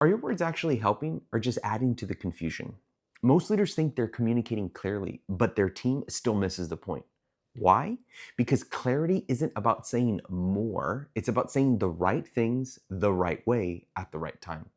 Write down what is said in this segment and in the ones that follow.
Are your words actually helping or just adding to the confusion? Most leaders think they're communicating clearly, but their team still misses the point. Why? Because clarity isn't about saying more, it's about saying the right things the right way at the right time.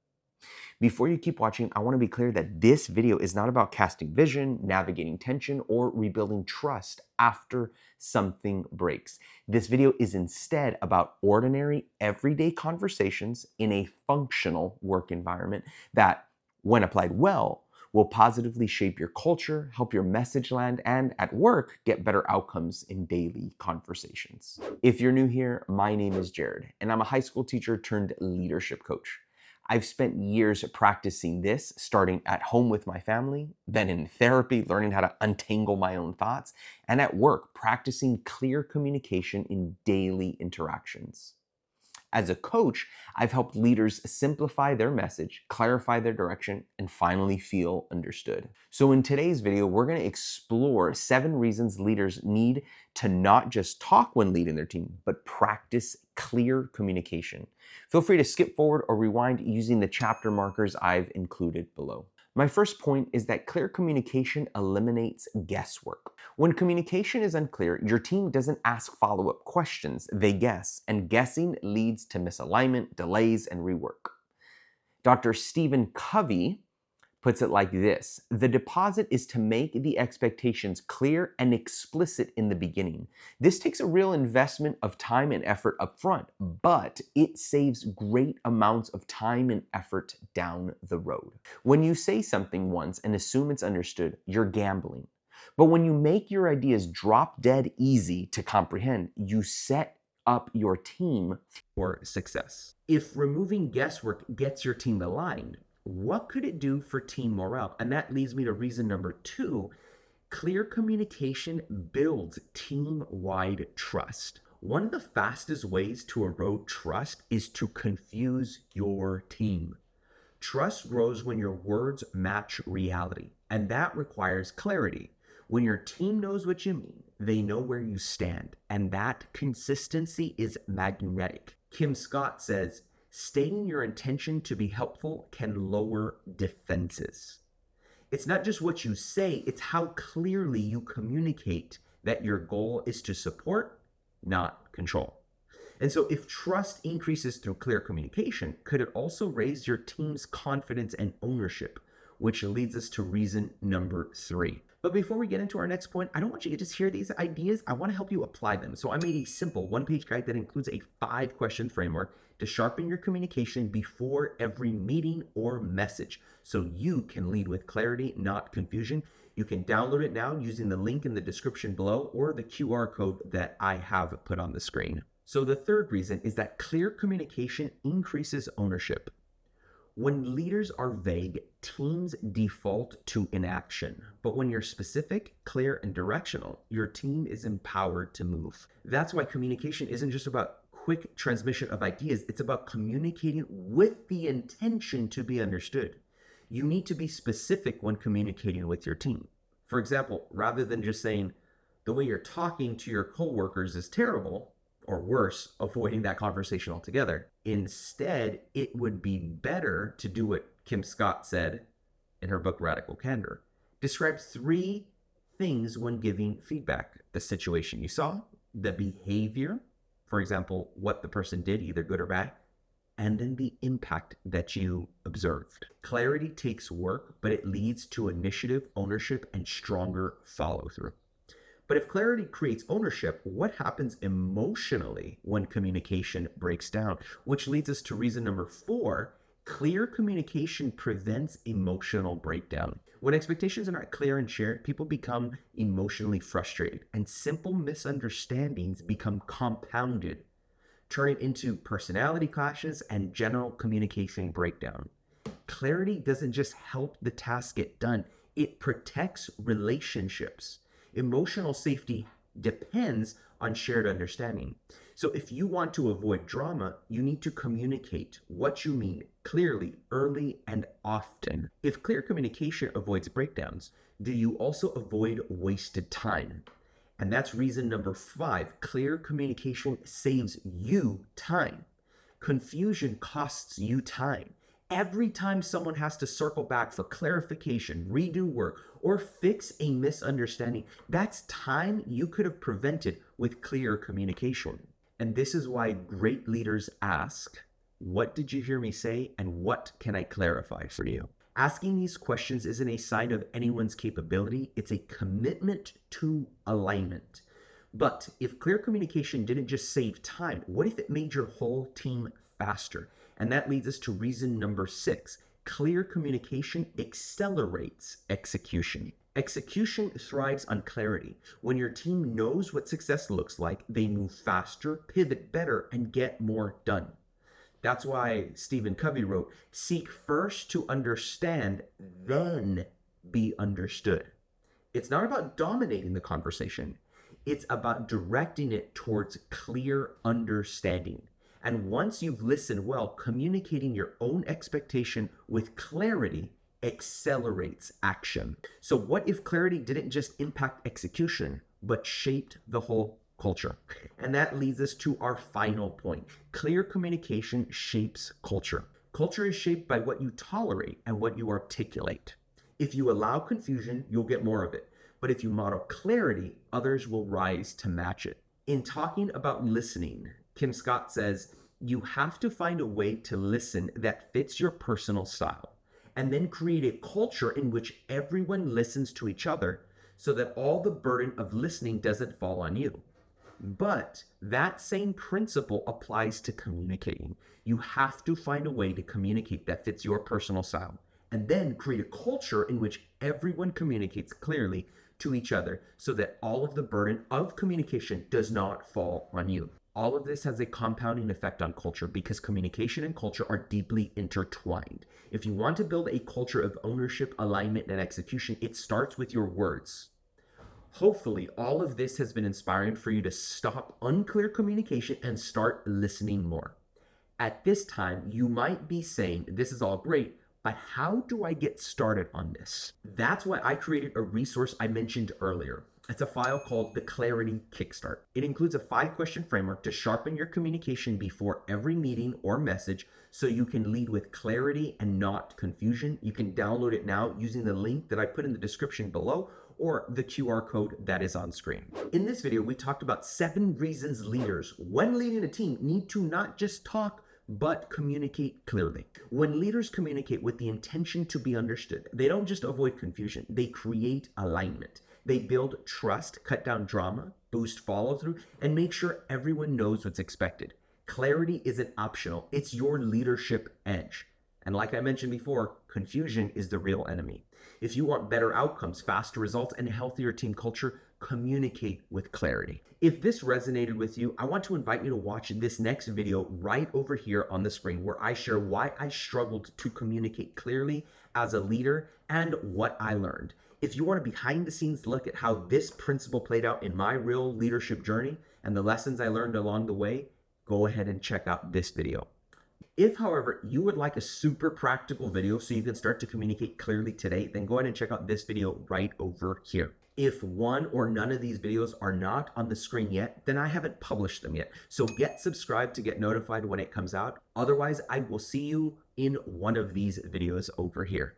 Before you keep watching, I want to be clear that this video is not about casting vision, navigating tension, or rebuilding trust after something breaks. This video is instead about ordinary, everyday conversations in a functional work environment that, when applied well, will positively shape your culture, help your message land, and at work, get better outcomes in daily conversations. If you're new here, my name is Jared, and I'm a high school teacher turned leadership coach. I've spent years practicing this, starting at home with my family, then in therapy, learning how to untangle my own thoughts, and at work, practicing clear communication in daily interactions. As a coach, I've helped leaders simplify their message, clarify their direction, and finally feel understood. So in today's video, we're going to explore 7 reasons leaders need to not just talk when leading their team, but practice clear communication. Feel free to skip forward or rewind using the chapter markers I've included below. My first point is that clear communication eliminates guesswork. When communication is unclear, your team doesn't ask follow-up questions, they guess, and guessing leads to misalignment, delays, and rework. Dr. Stephen Covey puts it like this: the deposit is to make the expectations clear and explicit in the beginning. This takes a real investment of time and effort up front, but it saves great amounts of time and effort down the road. When you say something once and assume it's understood, you're gambling. But when you make your ideas drop dead easy to comprehend, you set up your team for success. If removing guesswork gets your team aligned, what could it do for team morale? And that leads me to reason number 2. Clear communication builds team-wide trust. One of the fastest ways to erode trust is to confuse your team. Trust grows when your words match reality, and that requires clarity. When your team knows what you mean, they know where you stand, and that consistency is magnetic. Kim Scott says, stating your intention to be helpful can lower defenses. It's not just what you say, it's how clearly you communicate that your goal is to support, not control. And so if trust increases through clear communication, could it also raise your team's confidence and ownership, which leads us to reason number 3. But before we get into our next point, I don't want you to just hear these ideas. I want to help you apply them. So I made a simple 1-page guide that includes a 5-question framework to sharpen your communication before every meeting or message, so you can lead with clarity, not confusion. You can download it now using the link in the description below or the QR code that I have put on the screen. So the third reason is that clear communication increases ownership. When leaders are vague, teams default to inaction. But when you're specific, clear, and directional, your team is empowered to move. That's why communication isn't just about quick transmission of ideas. It's about communicating with the intention to be understood. You need to be specific when communicating with your team. For example, rather than just saying, the way you're talking to your coworkers is terrible, or worse, avoiding that conversation altogether. Instead, it would be better to do what Kim Scott said in her book, Radical Candor. Describe 3 things when giving feedback: the situation you saw, the behavior, for example, what the person did, either good or bad, and then the impact that you observed. Clarity takes work, but it leads to initiative, ownership, and stronger follow-through. But if clarity creates ownership, what happens emotionally when communication breaks down? Which leads us to reason number 4. Clear communication prevents emotional breakdown. When expectations are not clear and shared, people become emotionally frustrated, and simple misunderstandings become compounded, turning into personality clashes and general communication breakdown. Clarity doesn't just help the task get done, it protects relationships. Emotional safety depends on shared understanding. So if you want to avoid drama, you need to communicate what you mean clearly, early, and often. If clear communication avoids breakdowns, do you also avoid wasted time? And that's reason number 5. Clear communication saves you time. Confusion costs you time, Every time someone has to circle back for clarification, redo work, or fix a misunderstanding, that's time you could have prevented with clear communication. And this is why great leaders ask, what did you hear me say, and what can I clarify for you? Asking these questions isn't a sign of anyone's capability, it's a commitment to alignment. But if clear communication didn't just save time, what if it made your whole team faster? And that leads us to reason number 6. Clear communication accelerates execution. Execution thrives on clarity. When your team knows what success looks like, they move faster, pivot better, and get more done. That's why Stephen Covey wrote, seek first to understand, then be understood. It's not about dominating the conversation. It's about directing it towards clear understanding. And once you've listened well, communicating your own expectation with clarity accelerates action. So what if clarity didn't just impact execution, but shaped the whole culture? And that leads us to our final point. Clear communication shapes culture. Culture is shaped by what you tolerate and what you articulate. If you allow confusion, you'll get more of it. But if you model clarity, others will rise to match it. In talking about listening, Kim Scott says, you have to find a way to listen that fits your personal style, and then create a culture in which everyone listens to each other so that all the burden of listening doesn't fall on you. But that same principle applies to communicating. You have to find a way to communicate that fits your personal style, and then create a culture in which everyone communicates clearly to each other so that all of the burden of communication does not fall on you. All of this has a compounding effect on culture because communication and culture are deeply intertwined. If you want to build a culture of ownership, alignment, and execution, it starts with your words. Hopefully, all of this has been inspiring for you to stop unclear communication and start listening more. At this time, you might be saying, this is all great, but how do I get started on this? That's why I created a resource I mentioned earlier. It's a file called the Clarity Kickstart. It includes a 5-question framework to sharpen your communication before every meeting or message so you can lead with clarity and not confusion. You can download it now using the link that I put in the description below or the QR code that is on screen. In this video, we talked about 7 reasons leaders, when leading a team, need to not just talk, but communicate clearly. When leaders communicate with the intention to be understood, they don't just avoid confusion, they create alignment. They build trust, cut down drama, boost follow-through, and make sure everyone knows what's expected. Clarity isn't optional, it's your leadership edge. And like I mentioned before, confusion is the real enemy. If you want better outcomes, faster results, and a healthier team culture, communicate with clarity. If this resonated with you, I want to invite you to watch this next video right over here on the screen where I share why I struggled to communicate clearly as a leader and what I learned. If you want a behind the scenes look at how this principle played out in my real leadership journey and the lessons I learned along the way, go ahead and check out this video. If, however, you would like a super practical video so you can start to communicate clearly today, then go ahead and check out this video right over here. If one or none of these videos are not on the screen yet, then I haven't published them yet. So get subscribed to get notified when it comes out. Otherwise, I will see you in one of these videos over here.